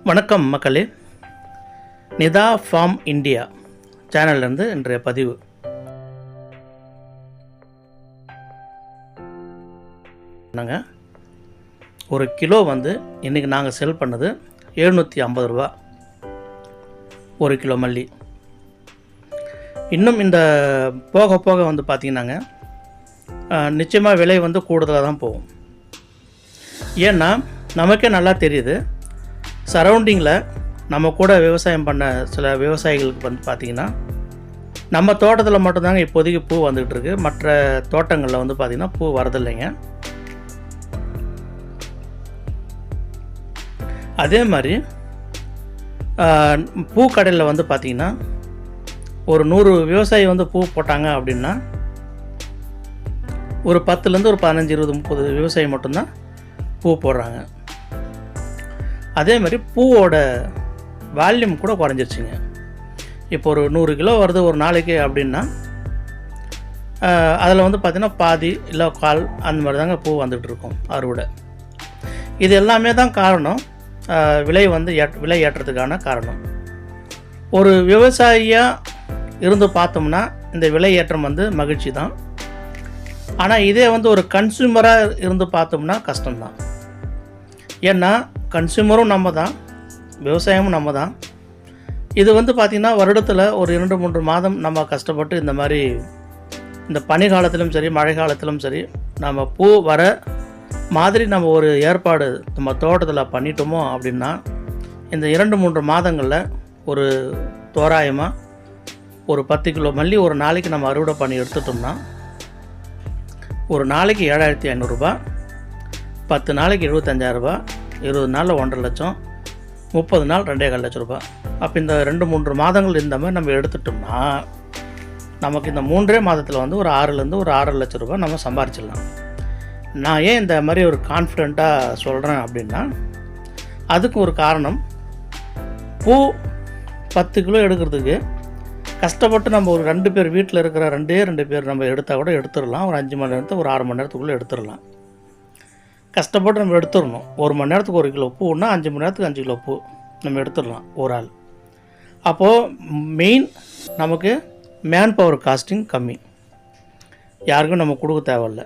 வணக்கம் மக்களே. Nita form India சேனல்லேருந்து இன்றைய பதிவு. நாங்கள் ஒரு கிலோ இன்றைக்கி நாங்கள் செல் பண்ணது 750 ரூபா ஒரு கிலோ மல்லி. இன்னும் இந்த போக போக பார்த்திங்கன்னாங்க நிச்சயமாக விலை கூடுதலாக தான் போகும். ஏன்னா நமக்கே நல்லா தெரியுது, சரௌண்டிங்கில் நம்ம கூட விவசாயம் பண்ண சில விவசாயிகளுக்கு பார்த்திங்கன்னா நம்ம தோட்டத்தில் மட்டும்தாங்க இப்போதைக்கு பூ வந்துக்கிட்டு இருக்குது. மற்ற தோட்டங்களில் பார்த்திங்கன்னா பூ வரதில்லைங்க. அதே மாதிரி பூக்கடையில் பார்த்திங்கன்னா ஒரு 100 விவசாயி பூ போட்டாங்க அப்படின்னா ஒரு 10லேருந்து ஒரு 15, 20, 30 விவசாயி மட்டும்தான் பூ போடுறாங்க. அதே மாதிரி பூவோட வால்யூம் கூட குறைஞ்சிருச்சுங்க. இப்போ ஒரு 100 கிலோ வருது ஒரு நாளைக்கு அப்படின்னா அதில் பார்த்திங்கன்னா பாதி இல்லை கால் அந்த மாதிரி தாங்க பூ வந்துகிட்டு இருக்கும் அறுவடை. இது எல்லாமே தான் காரணம், விலை விலை ஏற்றத்துக்கான காரணம். ஒரு விவசாயியாக இருந்து பார்த்தோம்னா இந்த விலை ஏற்றம் மகிழ்ச்சி தான். ஆனால் இதே ஒரு கன்சூமராக இருந்து பார்த்தோம்னா கஷ்டம்தான். ஏன்னா கன்சூமரும் நம்ம தான், விவசாயமும் நம்ம தான். இது பார்த்திங்கன்னா வருடத்தில் ஒரு 2-3 மாதம் நம்ம கஷ்டப்பட்டு இந்த மாதிரி இந்த பனி காலத்திலும் சரி மழை காலத்திலும் சரி நம்ம பூ வர மாதிரி நம்ம ஒரு ஏற்பாடு நம்ம தோட்டத்தில் பண்ணிட்டோமோ அப்படின்னா இந்த 2-3 மாதங்களில் ஒரு தோராயமாக ஒரு 10 கிலோ மல்லி ஒரு நாளைக்கு நம்ம அறுவடை பண்ணி எடுத்துட்டோம்னா ஒரு நாளைக்கு 7,500 ரூபா, 10 நாளைக்கு 75,000 ரூபா, 20 நாளில் 1.5 லட்சம், 30 நாள் 2.25 லட்சம் ரூபா. அப்போ இந்த 2-3 மாதங்கள் இந்த மாதிரி நம்ம எடுத்துட்டோம்னா நமக்கு இந்த 3 மாதத்தில் ஒரு 6லேருந்து ஒரு 6.5 லட்சம் ரூபா நம்ம சம்பாரிச்சிடலாம். நான் ஏன் இந்த மாதிரி ஒரு கான்ஃபிடெண்ட்டாக சொல்கிறேன் அப்படின்னா அதுக்கு ஒரு காரணம், பூ 10 கிலோ எடுக்கிறதுக்கு கஷ்டப்பட்டு நம்ம ஒரு 2 பேர் வீட்டில் இருக்கிற 2 பேர் நம்ம எடுத்தால் கூட எடுத்துடலாம். ஒரு 5 மணி நேரத்துக்கு ஒரு 6 மணி நேரத்துக்குள்ளே எடுத்துடலாம். கஷ்டப்பட்டு நம்ம எடுத்துடணும். 1 மணி நேரத்துக்கு 1 கிலோ பூன்னா 5 மணி நேரத்துக்கு 5 கிலோ பூ நம்ம எடுத்துடலாம் ஒரு ஆள். அப்போது மெயின் நமக்கு மேன் பவர் காஸ்டிங் கம்மி, யாருக்கும் நம்ம கொடுக்க தேவையில்லை.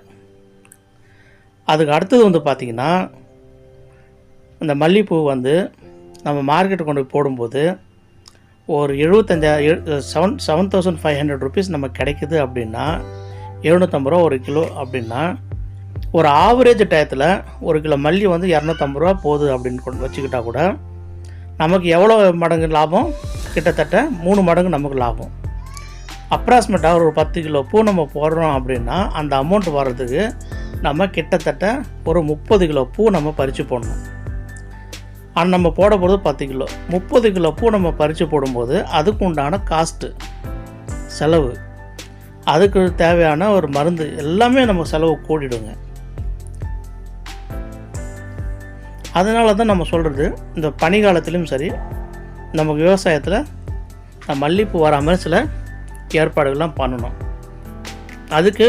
அதுக்கு அடுத்தது பார்த்திங்கன்னா இந்த மல்லிகைப்பூ நம்ம மார்க்கெட்டு கொண்டு போய் போடும்போது ஒரு 7,500 ருபீஸ் நம்ம கிடைக்குது அப்படின்னா 750 ரூபா ஒரு கிலோ அப்படின்னா ஒரு ஆவரேஜ் டயத்தில் ஒரு கிலோ மல்லி 250 ரூபா போகுது அப்படின்னு வச்சுக்கிட்டா கூட நமக்கு எவ்வளோ மடங்கு லாபம்? கிட்டத்தட்ட 3 மடங்கு நமக்கு லாபம். அப்ராக்சிமேட்டாக ஒரு 10 கிலோ பூ நம்ம போடுறோம் அப்படின்னா அந்த அமௌண்ட் வர்றதுக்கு நம்ம கிட்டத்தட்ட ஒரு 30 கிலோ பூ நம்ம பறித்து போடணும். ஆனால் நம்ம போட போகிறது 10 கிலோ. 30 கிலோ பூ நம்ம பறித்து போடும்போது அதுக்கு உண்டான காஸ்ட்டு செலவு, அதுக்கு தேவையான ஒரு மருந்து எல்லாமே நம்ம செலவு கூடிடுங்க. அதனால தான் நம்ம சொல்கிறது, இந்த பனிக்காலத்திலும் சரி நமக்கு விவசாயத்தில் மல்லிகைப்பூ வராமல் சில ஏற்பாடுகள்லாம் பண்ணணும். அதுக்கு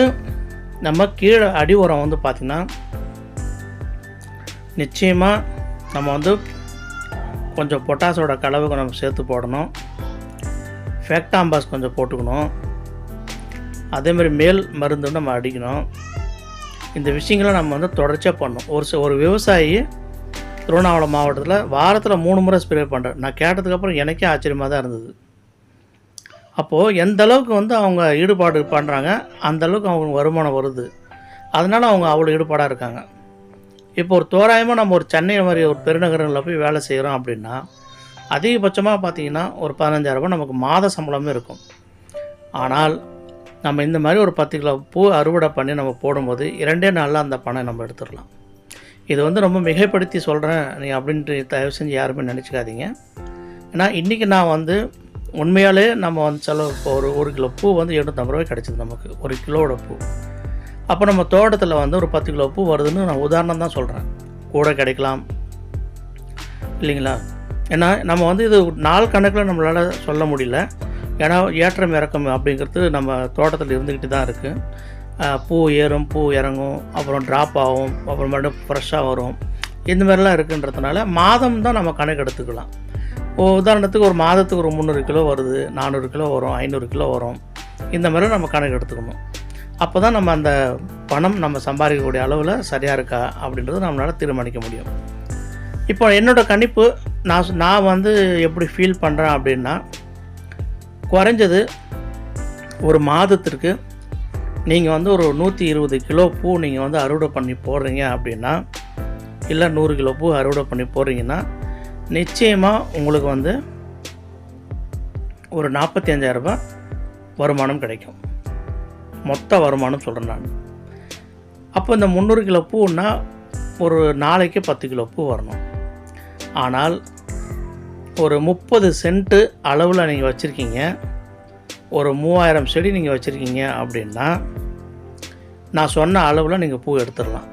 நம்ம கீழே அடி உரம் பார்த்திங்கன்னா நிச்சயமாக நம்ம கொஞ்சம் பொட்டாசோட கலவை நம்ம சேர்த்து போடணும். ஃபேக்டாம்பாஸ் கொஞ்சம் போட்டுக்கணும். அதேமாதிரி மேல் மருந்து நம்ம அடிக்கணும். இந்த விஷயங்களை நம்ம தொடர்ச்சியாக பண்ணணும். ஒரு விவசாயி திருவண்ணாமலை மாவட்டத்தில் வாரத்தில் 3 முறை ஸ்ப்ரே பண்ணுறேன். நான் கேட்டதுக்கப்புறம் எனக்கே ஆச்சரியமாக தான் இருந்தது. அப்போது எந்த அளவுக்கு அவங்க ஈடுபாடு பண்ணுறாங்க, அந்தளவுக்கு அவங்களுக்கு வருமானம் வருது. அதனால் அவங்க அவ்வளோ ஈடுபாடாக இருக்காங்க. இப்போ ஒரு தோராயமாக நம்ம ஒரு சென்னை மாதிரி ஒரு பெருநகரங்களில் போய் வேலை செய்கிறோம் அப்படின்னா அதிகபட்சமாக பார்த்திங்கன்னா ஒரு 15,000 ரூபாய் நமக்கு மாத சம்பளமே இருக்கும். ஆனால் நம்ம இந்த மாதிரி ஒரு 10 கிலோ பூ அறுவடை பண்ணி நம்ம போடும்போது 2 நாளில் அந்த பணம் நம்ம எடுத்துடலாம். இது ரொம்ப மிகைப்படுத்தி சொல்கிறேன் நீ அப்படின்ட்டு தயவு செஞ்சு யாருமே நினச்சிக்காதீங்க. ஏன்னா இன்றைக்கி நான் உண்மையாலே நம்ம செலவு இப்போ ஒரு கிலோ பூ 750 ரூபாய் கிடச்சிது நமக்கு, ஒரு கிலோவோட பூ. அப்போ நம்ம தோட்டத்தில் ஒரு 10 கிலோ பூ வருதுன்னு நான் உதாரணம் தான் சொல்கிறேன். கூட கிடைக்கலாம் இல்லைங்களா? ஏன்னா நம்ம இது நாள் கணக்கில் நம்மளால் சொல்ல முடியல. ஏன்னா ஏற்றம் இறக்கம் அப்படிங்கிறது நம்ம தோட்டத்தில் இருந்துக்கிட்டு தான் இருக்குது. பூ ஏறும், பூ இறங்கும், அப்புறம் ட்ராப் ஆகும், அப்புறம் மறுபடியும் ஃப்ரெஷ்ஷாக வரும். இந்த மாதிரிலாம் இருக்குன்றதுனால மாதம் தான் நம்ம கணக்கு எடுத்துக்கலாம். உதாரணத்துக்கு ஒரு மாதத்துக்கு ஒரு 300 கிலோ வருது, 400 கிலோ வரும், 500 கிலோ வரும். இந்த மாதிரி நம்ம கணக்கு எடுத்துக்கணும். அப்போ தான் நம்ம அந்த பணம் நம்ம சம்பாதிக்கக்கூடிய அளவில் சரியாக இருக்கா அப்படின்றது நம்மளால் தீர்மானிக்க முடியும். இப்போ என்னோடய கணிப்பு நான் வந்து எப்படி ஃபீல் பண்ணுறேன் அப்படின்னா, குறைஞ்சது ஒரு மாதத்திற்கு நீங்கள் வந்து ஒரு 120 கிலோ பூ நீங்கள் வந்து அறுவடை பண்ணி போடுறீங்க அப்படின்னா, இல்லை 100 கிலோ பூ அறுவடை பண்ணி போடுறீங்கன்னா, நிச்சயமாக உங்களுக்கு வந்து ஒரு 45,000 ரூபாய் வருமானம் கிடைக்கும். மொத்த வருமானம் சொல்கிறேன் நான். அப்போ இந்த 300 கிலோ பூன்னா ஒரு நாளைக்கு 10 கிலோ பூ வரணும். ஆனால் ஒரு 30 சென்ட்டு அளவில் நீங்கள் வச்சுருக்கீங்க, ஒரு 3000 செடி நீங்கள் வச்சுருக்கீங்க அப்படின்னா, நான் சொன்ன அளவில் நீங்கள் பூ எடுத்துடலாம்.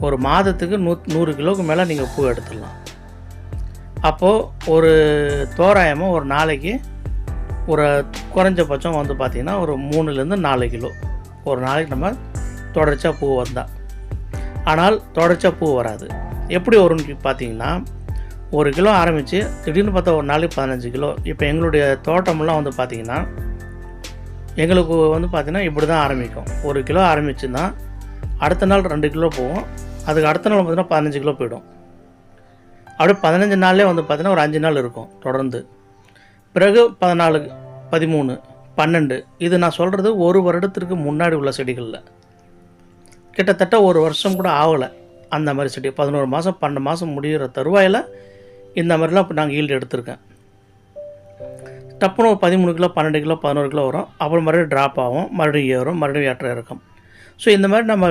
ஒரு மாதத்துக்கு 100 கிலோவுக்கு மேலே நீங்கள் பூ எடுத்துடலாம். அப்போது ஒரு தோராயமாக ஒரு நாளைக்கு ஒரு குறைஞ்சபட்சம் வந்து பார்த்திங்கன்னா ஒரு 3லேருந்து 4 கிலோ ஒரு நாளைக்கு நம்ம தொடர்ச்சியாக பூ வந்தால். ஆனால் தொடர்ச்சியாக பூ வராது. எப்படி வரும்னு பார்த்தீங்கன்னா, 1 கிலோ ஆரம்பித்து திடீர்னு பார்த்தா ஒரு நாளைக்கு 15 கிலோ. இப்போ எங்களுடைய தோட்டமெல்லாம் வந்து பார்த்திங்கன்னா, எங்களுக்கு வந்து பார்த்திங்கன்னா இப்படி தான் ஆரம்பிக்கும். 1 கிலோ ஆரம்பிச்சுன்னா அடுத்த நாள் 2 கிலோ போகும். அதுக்கு அடுத்த நாள் பார்த்திங்கன்னா 15 கிலோ போயிடும். அப்படியே 15 நாள்லேயே வந்து பார்த்திங்கன்னா ஒரு 5 நாள் இருக்கும் தொடர்ந்து. பிறகு 14, 13, 12. இது நான் சொல்கிறது ஒரு வருடத்திற்கு முன்னாடி உள்ள செடிகளில். கிட்டத்தட்ட ஒரு வருஷம் கூட ஆகலை அந்த மாதிரி செடி. 11 மாதம் 12 மாதம் முடிகிற தருவாயில் இந்த மாதிரிலாம் இப்போ நாங்கள் ஈல்டு எடுத்திருக்கேன். டப்புன்னு ஒரு 13 கிலோ, 12 கிலோ, 11 கிலோ வரும். அப்புறம் மறுபடியும் ட்ராப் ஆகும், மறுபடியும் ஏறும், மறுபடியும் ஏற்ற இறக்கம். ஸோ இந்த மாதிரி நம்ம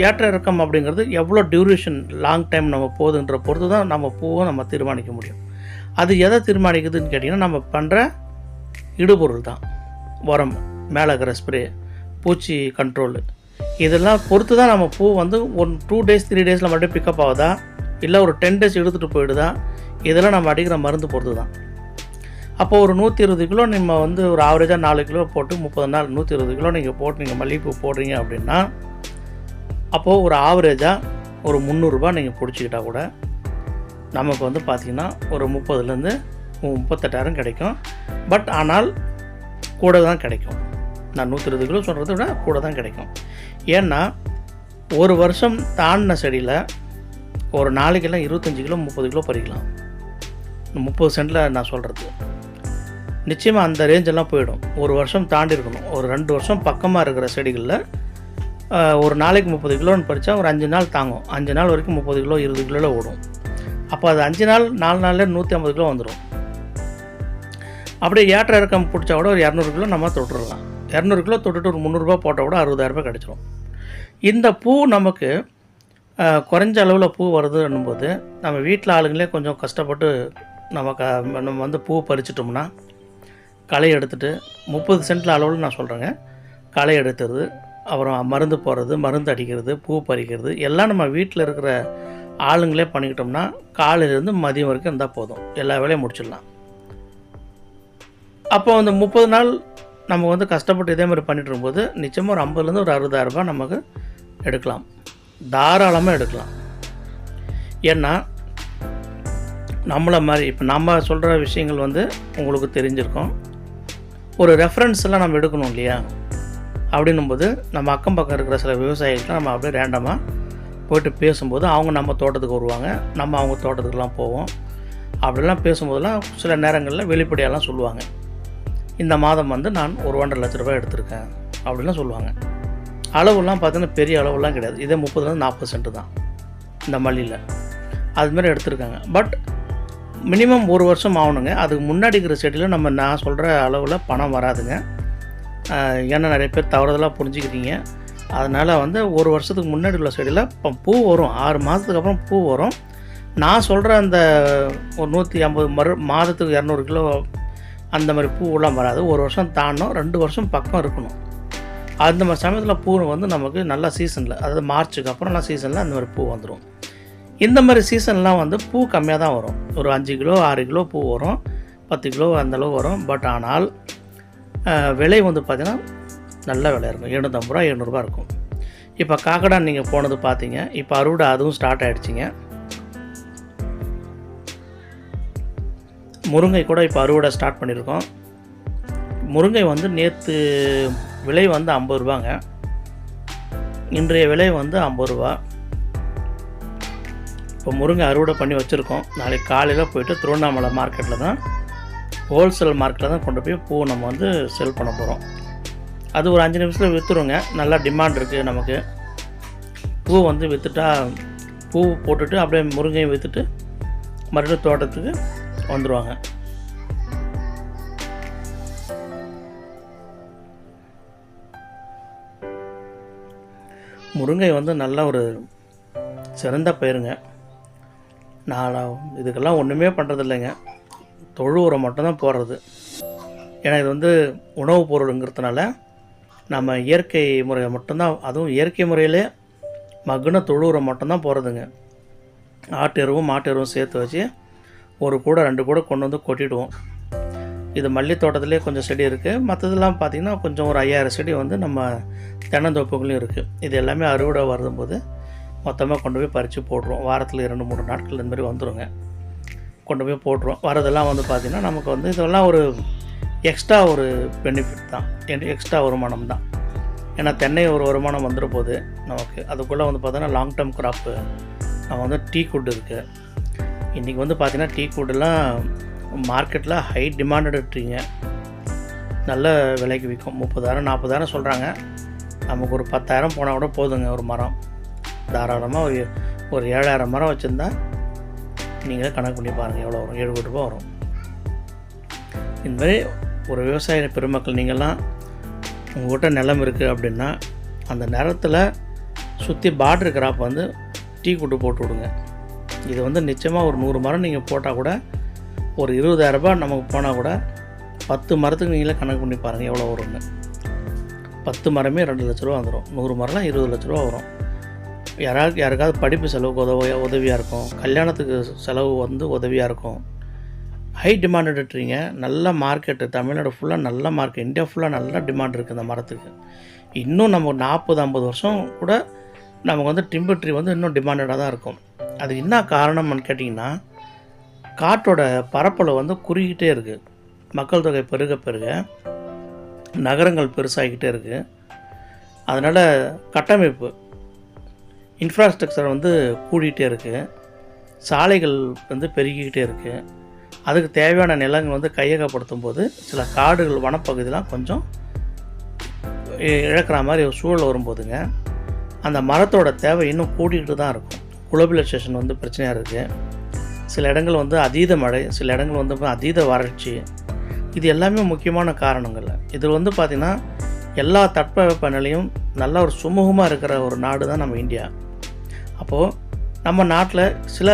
ஏற்ற இறக்கம் அப்படிங்கிறது எவ்வளோ டியூரேஷன் லாங் டைம் நம்ம போகுதுன்ற பொறுத்து தான் நம்ம பூவை நம்ம தீர்மானிக்க முடியும். அது எதை தீர்மானிக்குதுன்னு கேட்டிங்கன்னா, நம்ம பண்ணுற இடுபொருள் தான். உரம், மேலே இருக்கிற ஸ்ப்ரே, பூச்சி கண்ட்ரோலு, இதெல்லாம் பொறுத்து தான் நம்ம பூ வந்து 2 days 3 days மறுபடியும் பிக்கப் ஆகுதா, இல்லை ஒரு 10 days எடுத்துகிட்டு போயிடுதா, இதெல்லாம் நம்ம அடிக்கிற மருந்து பொறுத்து தான். அப்போது ஒரு 120 கிலோ நம்ம வந்து ஒரு ஆவரேஜாக 4 கிலோ போட்டு 30 நாள் 120 கிலோ நீங்கள் போட்டு நீங்கள் மல்லிகைப்பூ போடுறீங்க அப்படின்னா, அப்போது ஒரு ஆவரேஜாக ஒரு 300 ரூபாய் நீங்கள் பிடிச்சிக்கிட்டா கூட நமக்கு வந்து பார்த்திங்கன்னா ஒரு 30லேருந்து 38,000 கிடைக்கும். பட் ஆனால் கூட தான் கிடைக்கும். நான் 120 கிலோ சொல்கிறத விட கூட தான் கிடைக்கும். ஏன்னா ஒரு வருஷம் தாண்டின செடியில் ஒரு நாளைக்கெல்லாம் 25 கிலோ 30 கிலோ பறிக்கலாம். 30 சென்டில் நான் சொல்கிறது நிச்சயமாக அந்த ரேஞ்செல்லாம் போயிடும். ஒரு வருஷம் தாண்டி இருக்கணும். ஒரு 2 வருஷம் பக்கமாக இருக்கிற செடிகளில் ஒரு நாளைக்கு 30 கிலோன்னு பறித்தா ஒரு 5 நாள் தாங்கும். 5 நாள் வரைக்கும் 30 கிலோ 20 கிலோவில் ஓடும். அப்போ அது 5 நாள் 4 நாளில் 150 கிலோ வந்துடும். அப்படியே ஏற்ற இறக்கம் பிடிச்சா கூட ஒரு 200 கிலோ நம்ம தொட்டுடலாம். 200 கிலோ தொட்டுட்டு ஒரு 300 ரூபா போட்டால் கூட 60,000 ரூபாய் கிடச்சிரும். இந்த பூ நமக்கு குறைஞ்ச அளவில் பூ வருதுன்னும்போது நம்ம வீட்டில் ஆளுங்களே கொஞ்சம் கஷ்டப்பட்டு நம்ம வந்து பூ பறிச்சிட்டோம்னா, களை எடுத்துகிட்டு 30 சென்டில் அளவில் நான் சொல்கிறேங்க, களை எடுத்துறது, அப்புறம் மருந்து போடுறது, மருந்து அடிக்கிறது, பூ பறிக்கிறது எல்லாம் நம்ம வீட்டில் இருக்கிற ஆளுங்களே பண்ணிக்கிட்டோம்னா காலையிலேருந்து மதியம் வரைக்கும் இருந்தால் போதும், எல்லா வேலையும் முடிச்சிடலாம். அப்போ அந்த 30 நாள் நம்ம வந்து கஷ்டப்பட்டு இதே மாதிரி பண்ணிட்டு இருக்கும்போது நிச்சயமாக ஒரு 50லேருந்து ஒரு 60,000 ரூபாய் நமக்கு எடுக்கலாம், தாராளமாக எடுக்கலாம். ஏன்னா நம்மளை மாதிரி இப்போ நம்ம சொல்கிற விஷயங்கள் வந்து உங்களுக்கு தெரிஞ்சிருக்கும். ஒரு ரெஃபரன்ஸ் எல்லாம் நம்ம எடுக்கணும் இல்லையா? அப்படின்னும்போது நம்ம அக்கம் பக்கம் இருக்கிற சில விவசாயிகள்லாம் நம்ம அப்படியே ரேண்டமாக போய்ட்டு பேசும்போது அவங்க நம்ம தோட்டத்துக்கு வருவாங்க, நம்ம அவங்க தோட்டத்துக்குலாம் போவோம். அப்படிலாம் பேசும்போதெல்லாம் சில நேரங்களில் வெளிப்படையெல்லாம் சொல்லுவாங்க, இந்த மாதம் வந்து நான் ஒரு 1.5 லட்ச ரூபாய் எடுத்திருக்கேன் அப்படின்லாம் சொல்லுவாங்க. அளவுலாம் பார்த்தீங்கன்னா பெரிய அளவுலாம் கிடையாது. இதே 30லேருந்து 40 சென்ட் தான் இந்த மல்லியில். அதுமாரி எடுத்திருக்காங்க. பட் மினிமம் ஒரு வருஷம் ஆகணுங்க. அதுக்கு முன்னாடி இருக்கிற செடியில் நான் சொல்கிற அளவில் பணம் வராதுங்க. ஏன்னா நிறைய பேர் தவறுதலாக புரிஞ்சுக்கிறீங்க. அதனால் வந்து ஒரு வருஷத்துக்கு முன்னாடி உள்ள செடியில் இப்போ பூ வரும், 6 மாதத்துக்கு அப்புறம் பூ வரும். நான் சொல்கிற அந்த ஒரு 150 மாதத்துக்கு 200 கிலோ அந்த மாதிரி பூவெல்லாம் வராது. ஒரு வருஷம் தாண்டணும், 2 வருஷம் பக்கம் இருக்கணும். அந்த மாதிரி சமயத்தில் பூ வந்து நமக்கு நல்ல சீசனில், அதாவது மார்ச்சுக்கு அப்புறம்லாம் சீசனில் அந்த மாதிரி பூ வந்துடும். இந்த மாதிரி சீசன்லாம் வந்து பூ கம்மியாக தான் வரும். ஒரு 5 கிலோ 6 கிலோ பூ வரும், 10 கிலோ அந்தளவு வரும். பட் ஆனால் விலை வந்து பார்த்திங்கன்னா நல்ல விலை இருக்கும். 750 ரூபா 700 ரூபா இருக்கும். இப்போ காக்கடான் நீங்கள் போனது பார்த்தீங்க. இப்போ அறுவடை அதுவும் ஸ்டார்ட் ஆகிடுச்சிங்க. முருங்கை கூட இப்போ அறுவடை ஸ்டார்ட் பண்ணியிருக்கோம். முருங்கை வந்து நேற்று விலை வந்து 50 ரூபாங்க. இன்றைய விலை வந்து 50 ரூபா. இப்போ முருங்கை அறுவடை பண்ணி வச்சுருக்கோம். நாளைக்கு காலையில் போய்ட்டு திருவண்ணாமலை மார்க்கெட்டில் தான், ஹோல்சேல் மார்க்கெட்டில் தான் கொண்டு போய் பூ நம்ம வந்து செல் பண்ண போகிறோம். அது ஒரு 5 நிமிஷத்தில் விற்றுருங்க. நல்லா டிமாண்ட் இருக்குது நமக்கு. பூ வந்து விற்றுட்டா, பூ போட்டுட்டு அப்படியே முருங்கையும் விற்றுட்டு மறுபடியும் தோட்டத்துக்கு வந்துடுவாங்க. முருங்கை வந்து நல்ல ஒரு சிறந்த பயிருங்க. நான் இதுக்கெல்லாம் ஒன்றுமே பண்ணுறதில்லைங்க. தொழு உரம் மட்டும்தான் போடுறது. ஏன்னா இது வந்து உணவுப் பொருளுங்கிறதுனால நம்ம இயற்கை முறையை மட்டும்தான், அதுவும் இயற்கை முறையிலே மகுன தொழு உரம் மட்டும்தான் போடுறதுங்க. ஆட்டு எருவும் மாட்டு எருவும் சேர்த்து வச்சு ஒரு கூட 2 கூட கொண்டு வந்து கொட்டிடுவோம். இது மல்லி தோட்டத்திலே கொஞ்சம் செடி இருக்குது. மற்றதெல்லாம் பார்த்திங்கன்னா கொஞ்சம் ஒரு 5000 செடி வந்து நம்ம தென்னந்தோப்புகளையும் இருக்குது. இது எல்லாமே அறுவடை வரும்போது மொத்தமாக கொண்டு போய் பறித்து போட்டுருவோம். வாரத்தில் 2-3 நாட்கள் இந்த மாதிரி வந்துடுங்க. கொண்டு போய் போட்டுருவோம். வரதெல்லாம் வந்து பார்த்திங்கன்னா நமக்கு வந்து இதெல்லாம் ஒரு எக்ஸ்ட்ரா ஒரு பெனிஃபிட் தான், எக்ஸ்ட்ரா வருமானம் தான். ஏன்னா தென்னை ஒரு வருமானம் வந்துட போகுது நமக்கு. அதுக்குள்ளே வந்து பார்த்தோன்னா லாங் டேர்ம் கிராப்பு நம்ம வந்து டீ குட் இருக்குது. இன்றைக்கி வந்து பார்த்திங்கன்னா டீ குட்டெல்லாம் மார்க்கெட்டில் ஹை டிமாண்டட் ட்ரீங்க. நல்ல விலைக்கு விற்கும். 30,000 40,000 சொல்கிறாங்க. நமக்கு ஒரு 10,000 போனால் கூட போதுங்க ஒரு மரம். தாராளமாக ஒரு 7,000 மரம் வச்சுருந்தா நீங்களே கணக்கு பண்ணி பாருங்கள் எவ்வளோ வரும். 7 கோடி ரூபா வரும். இந்த மாதிரி ஒரு விவசாய பெருமக்கள் நீங்கள்லாம் உங்கள்கிட்ட நிலம் இருக்குது அப்படின்னா அந்த நிலத்தில் சுற்றி பார்டர் கிராப் வந்து டீ குட்டு போட்டு விடுங்க. இது வந்து நிச்சயமாக ஒரு 100 மரம் நீங்கள் போட்டால் கூட ஒரு 20,000 ரூபாய் நமக்கு போனால் கூட 10 மரத்துக்கு நீங்களே கணக்கு பண்ணி பாருங்கள் எவ்வளோ வருங்க. 10 மரமே 2 லட்ச ரூபா வந்துடும். 100 மரம்லாம் 20 லட்ச ரூபா வரும். யாருக்காவது படிப்பு செலவுக்கு உதவியாக இருக்கும். கல்யாணத்துக்கு செலவு வந்து உதவியாக இருக்கும். ஹை டிமாண்டட் ட்ரீங்க. நல்ல மார்க்கெட்டு. தமிழ்நாடு ஃபுல்லாக நல்ல மார்க்கெட். இந்தியா ஃபுல்லாக நல்ல டிமாண்ட் இருக்குது இந்த மரத்துக்கு. இன்னும் நம்ம 40-50 வருஷம் கூட நமக்கு வந்து டிம்பர் ட்ரீ வந்து இன்னும் டிமாண்டடாக தான் இருக்கும். அது என்ன காரணம்னு கேட்டிங்கன்னா, காட்டோட பரப்பளவு வந்து குறுகிட்டே இருக்குது. மக்கள் தொகை பெருக பெருக நகரங்கள் பெருசாகிக்கிட்டே இருக்குது. அதனால் கட்டமைப்பு இன்ஃப்ராஸ்ட்ரக்சர் வந்து கூடிகிட்டே இருக்குது. சாலைகள் வந்து பெருகிக்கிட்டே இருக்குது. அதுக்கு தேவையான நிலங்கள் வந்து கையகப்படுத்தும் போது சில காடுகள் வனப்பகுதியெலாம் கொஞ்சம் இழக்கிற மாதிரி ஒரு சூழல் வரும்போதுங்க அந்த மரத்தோட தேவை இன்னும் கூடிக்கிட்டு தான் இருக்கும். குளோபலைசேஷன் வந்து பிரச்சனையாக இருக்குது. சில இடங்கள் வந்து அதீத மழை, சில இடங்கள் வந்து அதீத வறட்சி. இது எல்லாமே முக்கியமான காரணங்கள். இதில் வந்து பார்த்திங்கன்னா எல்லா தட்பவெப்ப நிலையும் நல்ல ஒரு சுமூகமாக இருக்கிற ஒரு நாடு தான் நம்ம இந்தியா. அப்போது நம்ம நாட்டில் சில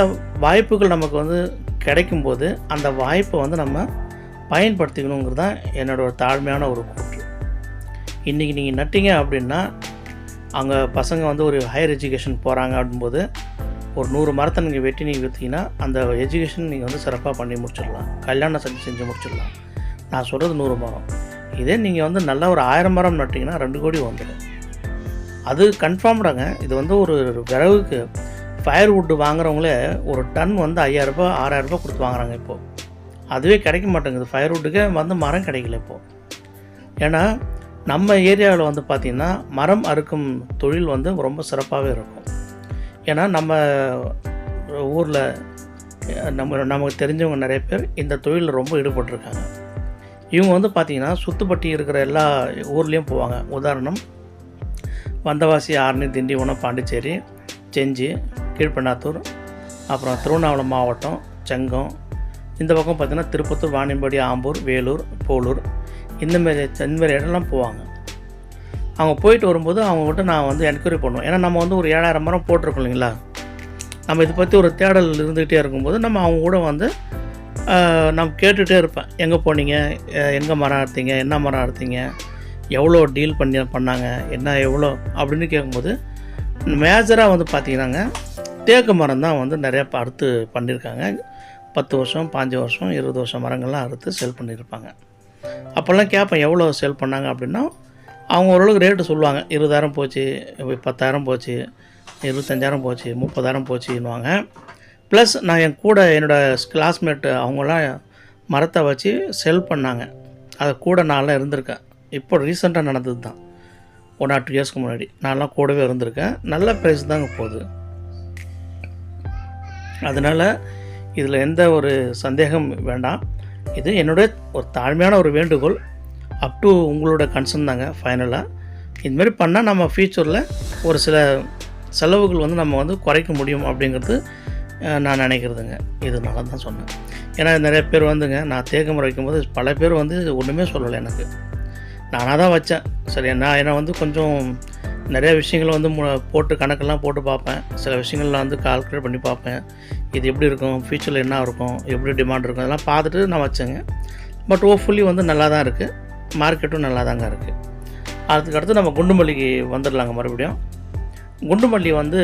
வாய்ப்புகள் நமக்கு வந்து கிடைக்கும்போது அந்த வாய்ப்பை வந்து நம்ம பயன்படுத்திக்கணுங்கிறது தான் என்னோடய தாழ்மையான ஒரு கூற்று. இன்றைக்கி நீங்கள் நட்டிங்க அப்படின்னா அங்கே பசங்க வந்து ஒரு ஹையர் எஜுகேஷன் போகிறாங்க அப்படின்போது ஒரு 100 மரத்தை நீங்கள் வெட்டி நீங்கள் விற்றீங்கன்னா அந்த எஜுகேஷன் நீங்கள் வந்து சிறப்பாக பண்ணி முடிச்சிடலாம். கல்யாணம் செஞ்சு முடிச்சிடலாம். நான் சொல்கிறது 100 மரம். இதே நீங்கள் வந்து நல்லா ஒரு 1000 மரம் நட்டிங்கன்னா 2 கோடி வந்துடும். அது கன்ஃபார்ம்டாங்க. இது வந்து ஒரு விறகுக்கு ஃபயர்வுட்டு வாங்குறவங்களே ஒரு டன் வந்து 5,000 ரூபாய் 6,000 ரூபாய் கொடுத்து வாங்குறாங்க இப்போது. அதுவே கிடைக்க மாட்டேங்குது. ஃபயர்வுட்டுக்கே வந்து மரம் கிடைக்கல இப்போது. ஏன்னா நம்ம ஏரியாவில் வந்து பார்த்திங்கன்னா மரம் அறுக்கும் தொழில் வந்து ரொம்ப சிறப்பாகவே இருக்கும். ஏன்னா நம்ம ஊரில் நமக்கு தெரிஞ்சவங்க நிறைய பேர் இந்த தொழிலில் ரொம்ப ஈடுபட்டிருக்காங்க. இவங்க வந்து பார்த்திங்கன்னா சுற்றுப்பட்டி இருக்கிற எல்லா ஊர்லேயும் போவாங்க. உதாரணம் வந்தவாசி, ஆரணி, திண்டிவனம், பாண்டிச்சேரி, செஞ்சி, கீழ்பெண்ணாத்தூர், அப்புறம் திருவண்ணாமலை மாவட்டம், செங்கம், இந்த பக்கம் பார்த்திங்கன்னா திருப்பத்தூர், வாணியம்பாடி, ஆம்பூர், வேலூர், போலூர், இந்தமாரி இடம்லாம் போவாங்க. அவங்க போயிட்டு வரும்போது அவங்ககிட்ட நான் வந்து என்கொயரி பண்ணுவேன். ஏன்னா நம்ம வந்து ஒரு 7,000 மரம் போட்டிருக்கோம் இல்லைங்களா. நம்ம இதை பற்றி ஒரு தேடல் இருந்துகிட்டே இருக்கும்போது நம்ம அவங்க கூட வந்து நான் கேட்டுகிட்டே இருப்பேன். எங்கே போனீங்க, எங்கே மரம் அறுத்தீங்க, என்ன மரம் அறுத்தீங்க, எவ்வளோ டீல் பண்ணாங்க, என்ன எவ்வளோ அப்படின்னு கேட்கும்போது மேஜராக வந்து பார்த்திங்கன்னாங்க தேக்கு மரம் தான் வந்து நிறையா அறுத்து பண்ணியிருக்காங்க. 10 வருஷம், 5 வருஷம், 20 வருஷம் மரங்கள்லாம் அறுத்து சேல் பண்ணியிருப்பாங்க. அப்போல்லாம் கேட்பேன் எவ்வளோ சேல் பண்ணாங்க அப்படின்னா அவங்க ஓரளவுக்கு ரேட்டு சொல்லுவாங்க. 20,000 போச்சு, 10,000 போச்சு, 25,000 போச்சு, 30,000 போச்சுன்னுவாங்க. ப்ளஸ் நான் என் கூட என்னோடய கிளாஸ்மேட்டு அவங்களாம் மரத்தை வச்சு செல் பண்ணாங்க. அது கூட நான்லாம் இருந்திருக்கேன். இப்போ ரீசெண்டாக நடந்தது தான், 1 or 2 இயர்ஸ்க்கு முன்னாடி நான்லாம் கூடவே இருந்திருக்கேன். நல்ல ப்ரைஸ் தாங்க போகுது. அதனால் இதில் எந்த ஒரு சந்தேகம் வேண்டாம். இது என்னுடைய ஒரு தாழ்மையான ஒரு வேண்டுகோள். அப் டு உங்களோட கன்சர்ன் தாங்க ஃபைனலாக. இதுமாரி பண்ணால் நம்ம ஃப்யூச்சரில் ஒரு சில செலவுகள் வந்து நம்ம வந்து குறைக்க முடியும் அப்படிங்கிறது நான் நினைக்கிறதுங்க. இதனால தான் சொன்னேன். ஏன்னா நிறைய பேர் வந்துங்க, நான் தேக்கு மரம் வைக்கும்போது பல பேர் வந்து ஒன்றுமே சொல்லலை எனக்கு. நானாக தான் வச்சேன். சரி, நான் ஏன்னா வந்து கொஞ்சம் நிறைய விஷயங்கள் வந்து போட்டு கணக்கெல்லாம் போட்டு பார்ப்பேன். சில விஷயங்கள்லாம் வந்து கால்குலேட் பண்ணி பார்ப்பேன். இது எப்படி இருக்கும், ஃப்யூச்சரில் என்ன இருக்கும், எப்படி டிமாண்ட் இருக்கும், அதெல்லாம் பார்த்துட்டு நான் வச்சேங்க. பட் ஹோப்ஃபுல்லி வந்து நல்லா தான் இருக்குது. மார்க்கெட்டும் நல்லா தாங்க இருக்குது. அதுக்கடுத்து நம்ம குண்டுமல்லிக்கு வந்துடலாங்க. மறுபடியும் குண்டுமல்லி வந்து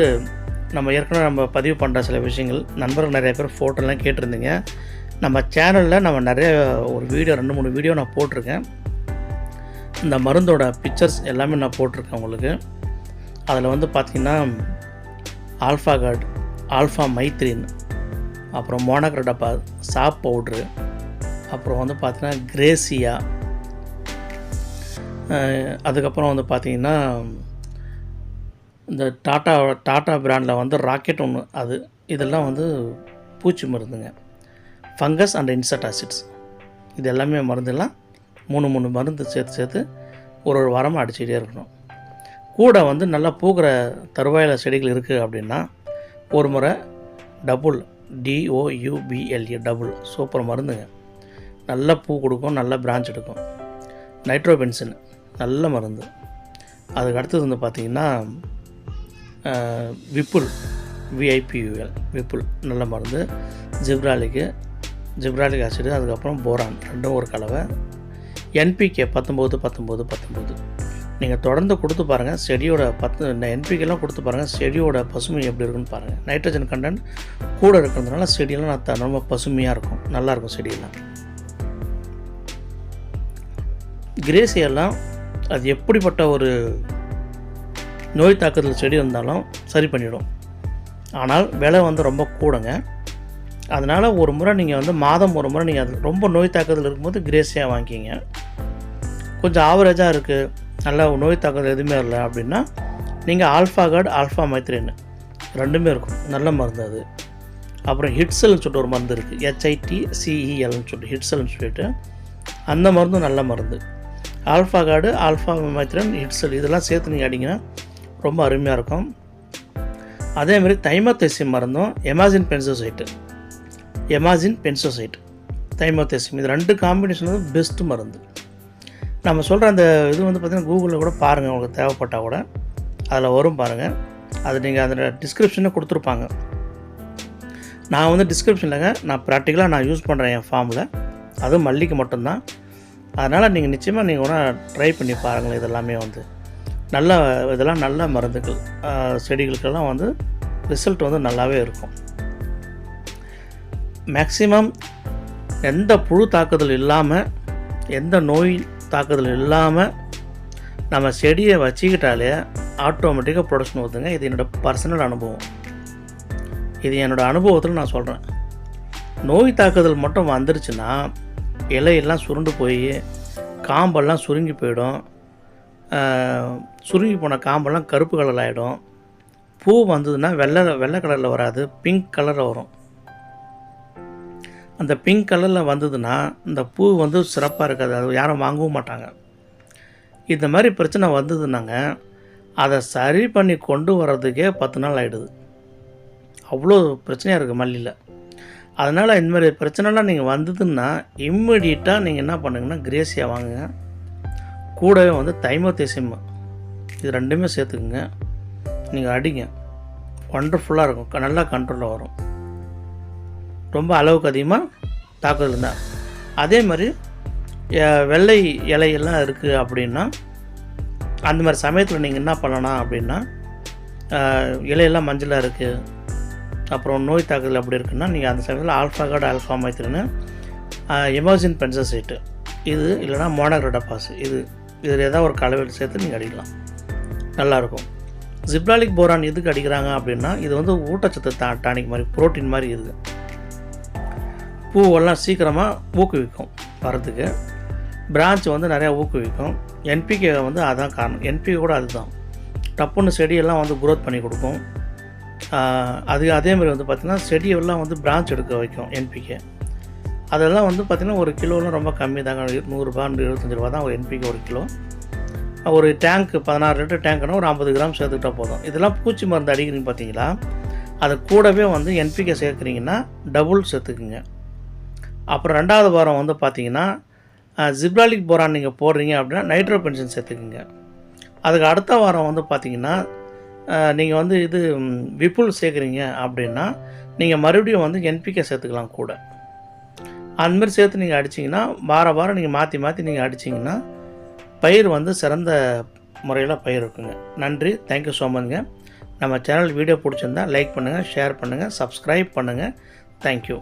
நம்ம ஏற்கனவே பதிவு பண்ணுற சில விஷயங்கள், நண்பர்கள் நிறைய பேர் ஃபோட்டோலாம் கேட்டிருந்தீங்க. நம்ம சேனலில் நம்ம நிறைய ஒரு வீடியோ 2-3 வீடியோ நான் போட்டிருக்கேன். இந்த மருந்தோட பிக்சர்ஸ் எல்லாமே நான் போட்டிருக்கேன் உங்களுக்கு. அதில் வந்து பார்த்திங்கன்னா ஆல்ஃபா கார்டு, ஆல்ஃபா மைத்ரின், அப்புறம் மோனோக்ரோடோபா சாப் பவுட்ரு, அப்புறம் வந்து பார்த்திங்கன்னா கிரேசியா, அதுக்கப்புறம் வந்து பார்த்திங்கன்னா இந்த டாட்டா பிராண்டில் வந்து ராக்கெட் ஒன்று, அது இதெல்லாம் வந்து பூச்சி மருந்துங்க. ஃபங்கஸ் அண்ட் இன்செக்ட் ஆசிட்ஸ், இது எல்லாமே மருந்தெல்லாம் 3 மருந்து சேர்த்து ஒரு வாரமாக அடிச்சுக்கிட்டே இருக்கணும். கூட வந்து நல்லா பூக்கிற தருவாயில் செடிகள் இருக்குது அப்படின்னா ஒரு முறை டபுள், DOUBLE டபுள் சூப்பர் மருந்துங்க. நல்ல பூ கொடுக்கும், நல்ல பிரான்ச் எடுக்கும். நைட்ரோபென்சின் நல்ல மருந்து. அதுக்கு அடுத்தது வந்து பார்த்திங்கன்னா விப்புல், VIPUL விப்புல் நல்ல மருந்து. ஜிப்ராலிக் ஆசிடு, அதுக்கப்புறம் போரான், ரெண்டும் ஒரு கலவை. NPK 19 நீங்கள் தொடர்ந்து கொடுத்து பாருங்கள். செடியோட NPKலாம் கொடுத்து பாருங்கள், செடியோட பசுமை எப்படி இருக்குன்னு பாருங்கள். நைட்ரஜன் கண்டென்ட் கூட இருக்கிறதுனால செடியெல்லாம் ரொம்ப பசுமையாக இருக்கும், நல்லாயிருக்கும் செடியெல்லாம். கிரேசியெல்லாம் அது எப்படிப்பட்ட ஒரு நோய் தாக்குதல் செடி இருந்தாலும் சரி பண்ணிவிடும். ஆனால் விலை வந்து ரொம்ப கூடங்க. அதனால் ஒரு முறை நீங்கள் வந்து மாதம் ஒரு முறை நீங்கள் அது ரொம்ப நோய் தாக்குதல் இருக்கும்போது கிரேசியாக வாங்கிக்கிங்க. கொஞ்சம் ஆவரேஜாக இருக்குது, நல்லா நோய் தாக்குதல் எதுவுமே இல்லை அப்படின்னா நீங்கள் ஆல்ஃபா கார்டு, ஆல்ஃபா மைத்ரின் ரெண்டுமே இருக்கும், நல்ல மருந்து அது. அப்புறம் ஹிட்செல்னு சொல்லிட்டு ஒரு மருந்து இருக்குது, HITCELன்னு சொல்லிட்டு ஹிட்செல்னு சொல்லிட்டு அந்த மருந்தும் நல்ல மருந்து. ஆல்ஃபா கார்டு, ஆல்ஃபா மைத்ரின், ஹிட்செல் இதெல்லாம் சேர்த்து நீங்கள் அடிங்கன்னா ரொம்ப அருமையாக இருக்கும். அதேமாதிரி தைமோத்தேசியம் மருந்தும் எமாசின் பென்சோசைட், தைமோத்தேசியம், இது 2 காம்பினேஷன் வந்து பெஸ்ட்டு மருந்து. நம்ம சொல்கிற அந்த இது வந்து பார்த்திங்கன்னா கூகுளில் கூட பாருங்கள், உங்களுக்கு தேவைப்பட்டால் கூட அதில் வரும் பாருங்கள். அது நீங்கள் அதில் டிஸ்கிரிப்ஷனில் கொடுத்துருப்பாங்க. நான் வந்து டிஸ்கிரிப்ஷனில்ங்க, நான் ப்ராக்டிக்கலாக நான் யூஸ் பண்ணுறேன் என் ஃபார்மில், அதுவும் மல்லிக்கு மட்டும்தான். அதனால் நீங்கள் நிச்சயமாக நீங்கள் கூட ட்ரை பண்ணி பாருங்கள். இதெல்லாமே வந்து இதெல்லாம் நல்ல மருந்துகள். செடிகளுக்கெல்லாம் வந்து ரிசல்ட் வந்து நல்லாவே இருக்கும். மேக்ஸிமம் எந்த புழு தாக்குதல் இல்லாமல், எந்த நோய் தாக்குதல் இல்லாமல் நம்ம செடியை வச்சுக்கிட்டாலே ஆட்டோமேட்டிக்காக ப்ரொடக்ஷன் வருதுங்க. இது என்னோடய பர்சனல் அனுபவம். இது என்னோடய அனுபவத்தில் நான் சொல்கிறேன். நோய் தாக்குதல் மட்டும் வந்துருச்சுன்னா இலையெல்லாம் சுருண்டு போய் காம்பெல்லாம் சுருங்கி போயிடும். சுருங்கி போன காம்பெல்லாம் கருப்பு கலரில் ஆகிடும். பூ வந்ததுன்னா வெள்ளை கலரில் வராது, பிங்க் கலரில் வரும். அந்த பிங்க் கலரில் வந்ததுன்னா இந்த பூ வந்து சிறப்பாக இருக்காது, அது யாரும் வாங்கவும் மாட்டாங்க. இந்த மாதிரி பிரச்சனை வந்ததுன்னாங்க அதை சரி பண்ணி கொண்டு வர்றதுக்கே 10 நாள் ஆகிடுது. அவ்வளோ பிரச்சனையாக இருக்குது மல்லியில். அதனால் இந்த மாதிரி பிரச்சனைலாம் நீங்கள் வந்ததுன்னா இம்மிடியட்டாக நீங்கள் என்ன பண்ணுங்கன்னா கிரேசியா வாங்குங்க. கூடவே வந்து தைமோத்தேசியம் இது 2மே சேர்த்துக்குங்க. நீங்கள் அடிங்க, ஒண்டர்ஃபுல்லாக இருக்கும், நல்லா கண்ட்ரோலில் வரும். ரொம்ப அளவுக்கு அதிகமாக தாக்குதல் தான். அதே மாதிரி வெள்ளை இலையெல்லாம் இருக்குது அப்படின்னா அந்த மாதிரி சமயத்தில் நீங்கள் என்ன பண்ணலாம் அப்படின்னா, இலையெல்லாம் மஞ்சளாக இருக்குது, அப்புறம் நோய் தாக்குதல் அப்படி இருக்குன்னா நீங்கள் அந்த சமயத்தில் ஆல்ஃபா கார்டு, ஆல்ஃபா மைத்ரின், எமாசின் பென்சோசைட் இது இல்லைனா மோனோக்ரோடோபாஸ் இதில் ஏதாவது ஒரு கலவையில் சேர்த்து நீங்கள் அடிக்கலாம், நல்லாயிருக்கும். ஜிப்ராலிக் போரான் எதுக்கு அடிக்கிறாங்க அப்படின்னா, இது வந்து ஊட்டச்சத்து டானிக் மாதிரி, புரோட்டீன் மாதிரி இருக்குது. பூவெல்லாம் சீக்கிரமாக ஊக்குவிக்கும் வரத்துக்கு, பிரான்ச் வந்து நிறையா ஊக்குவிக்கும். என்பிகே வந்து அதான் காரணம். என்பிகே கூட அதுதான், டப்புன்னு செடியெல்லாம் வந்து குரோத் பண்ணி கொடுக்கும். அதேமாதிரி வந்து பார்த்திங்கன்னா செடியெல்லாம் வந்து பிரான்ச் எடுக்க வைக்கும் என்பிகே. அதெல்லாம் வந்து பார்த்திங்கன்னா ஒரு கிலோலாம் ரொம்ப கம்மி தாங்க, 100 ரூபா 25 ரூபா தான் ஒரு என்பிகே ஒரு கிலோ. ஒரு டேங்க்கு 16 லிட்டர் டேங்க்குனா ஒரு 50 கிராம் சேர்த்துக்கிட்டா போதும். இதெல்லாம் பூச்சி மருந்து அடிக்கிறீங்க பார்த்தீங்களா, அது கூடவே வந்து என்பிகே சேர்க்குறீங்கன்னா டபுள் சேர்த்துக்குங்க. அப்புறம் 2வது வாரம் வந்து பார்த்திங்கன்னா ஜிப்ராலிக் போரான் நீங்கள் போடுறீங்க அப்படின்னா நைட்ரோபென்சன் சேர்த்துக்குங்க. அதுக்கு அடுத்த வாரம் வந்து பார்த்திங்கன்னா நீங்கள் வந்து இது விப்புல் சேர்க்குறீங்க அப்படின்னா நீங்கள் மறுபடியும் வந்து என்பிகே சேர்த்துக்கலாம் கூட. அந்தமாதிரி சேர்த்து நீங்கள் அடிச்சிங்கன்னா வாரம் நீங்கள் மாற்றி நீங்கள் அடிச்சிங்கன்னா பயிர் வந்து சிறந்த முறையில் பயிர் இருக்குங்க. நன்றி, தேங்க்யூ ஸோ மச்ங்க. நம்ம சேனல் வீடியோ பிடிச்சிருந்தா லைக் பண்ணுங்கள், ஷேர் பண்ணுங்கள், சப்ஸ்கிரைப் பண்ணுங்கள். தேங்க்யூ.